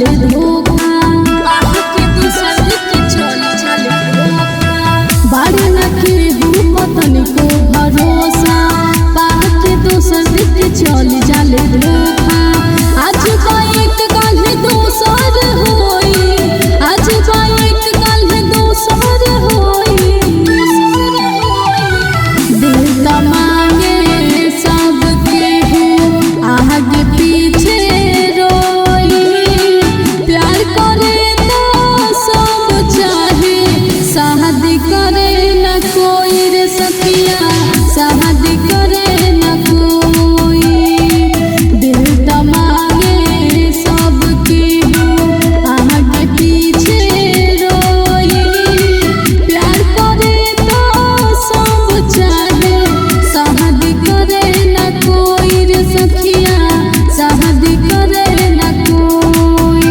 जाले धोखा के दूसर के चली जाले धोखा बाड़ी न के हम पतन को भरोसा के दूसर के चली जाले धोखा आज बाइक कल दूसर होई आज बाइक कल दूसर होई दिल तमांगे सबके हो आगे पीछे रोई प्यार करे तो सब चाहे शादी करे न कोई रे सखिया शादी करे न कोई दिल तमांगे सबके हो आगे पीछे रोई प्यार करे तो सब चाहे शादी करे न कोई रे सखिया शादी करे न कोई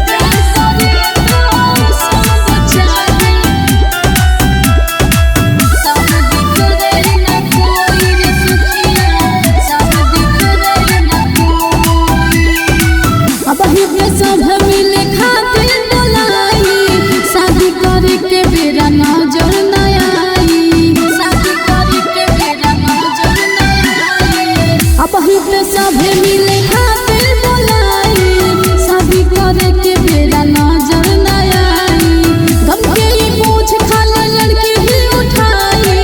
प्यार करे तो सब चाहे शादी करे न कोई रे सखिया शादी करे न कोई अब ही पे सब मिले खातिर बोलाई शादी करे के बेरा नजर न आई शादी करे के बेरा नजर न आई अब ही पे सब मिले खातिर बोलाई शादी करे के बेरा नजर न आई गम के ये बोझ खाली लड़की ही उठाई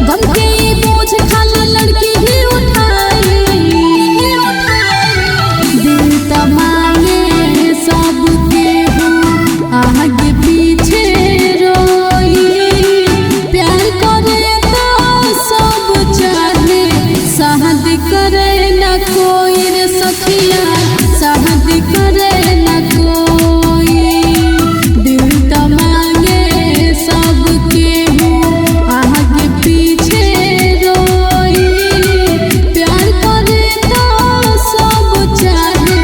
गम के ये बोझ खाली लड़की ही उठाई दिल तमांगे सबके हो आगे पीछे रोई प्यार करे तो सब चाहे शादी करे न कोई रे सखिया शादी करे न कोई दिल तमांगे सबके हो आगे पीछे रोई प्यार करे तो सब चाहे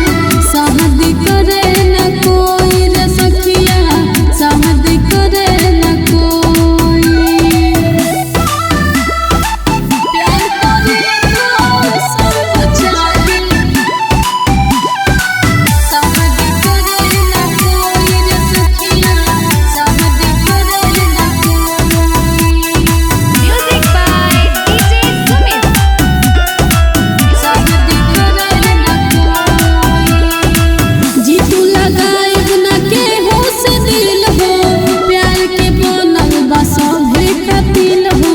शादी करे न कोई रे सखिया शादी करे न कोई प्यार करे तो सब चाहे शादी करे न कोई रे सखिया शादी करे न कोई Music by DJ Sumit. शादी करे न कोई जी तू लगाएब न केहू से दिल हो प्यार के बनल बा सभे कतिल हो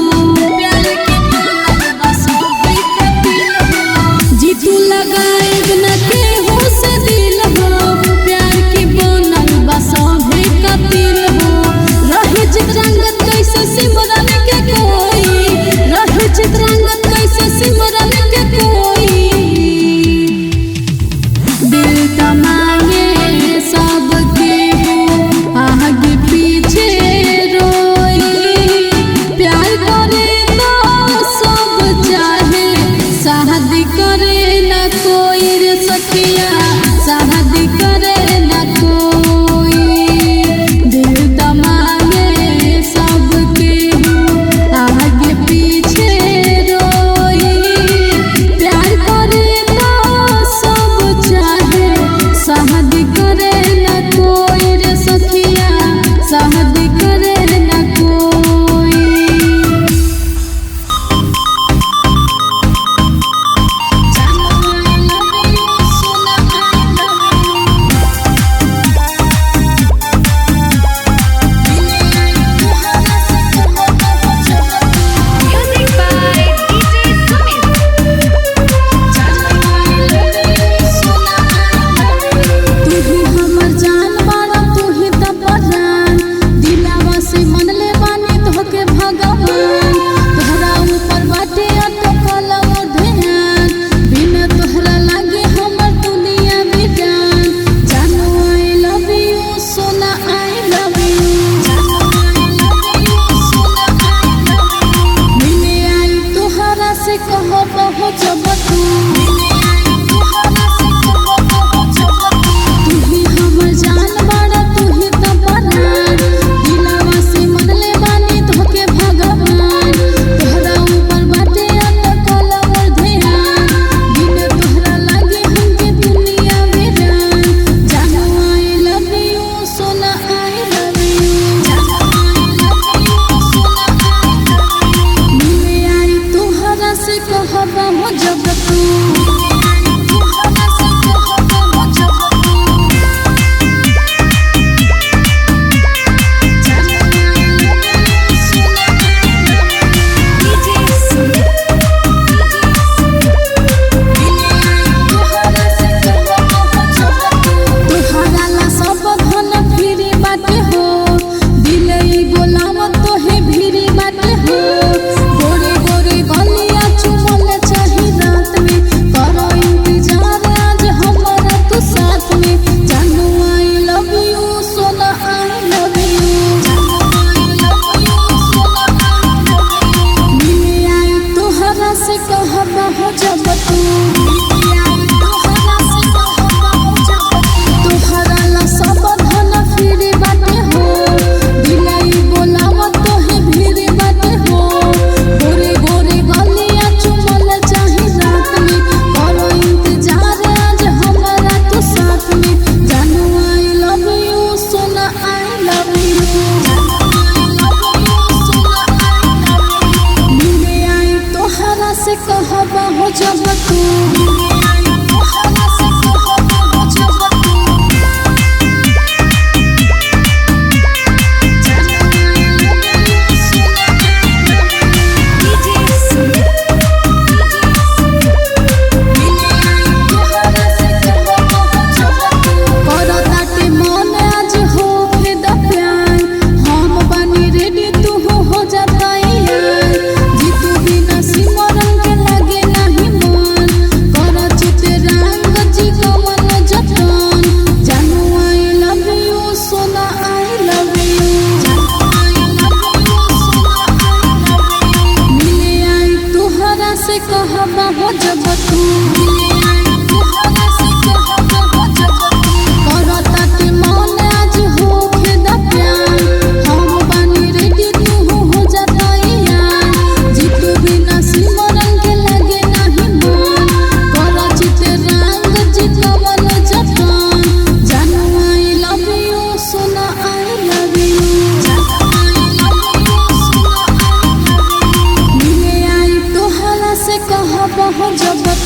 प्यार के बनल बा सभे कतिल हो जी तू लगाएब न केहू से दिल हो प्यार के बनल बा सभे कतिल हो रहे चित्रंगत कैसे सिमरन के कोई रहे चित्रंगत कैसे सिमरन के कोई दिल तमांगे सबके हो आगे पीछे रोई प्यार करे तो सब चाहे शादी करे न कोई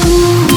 तू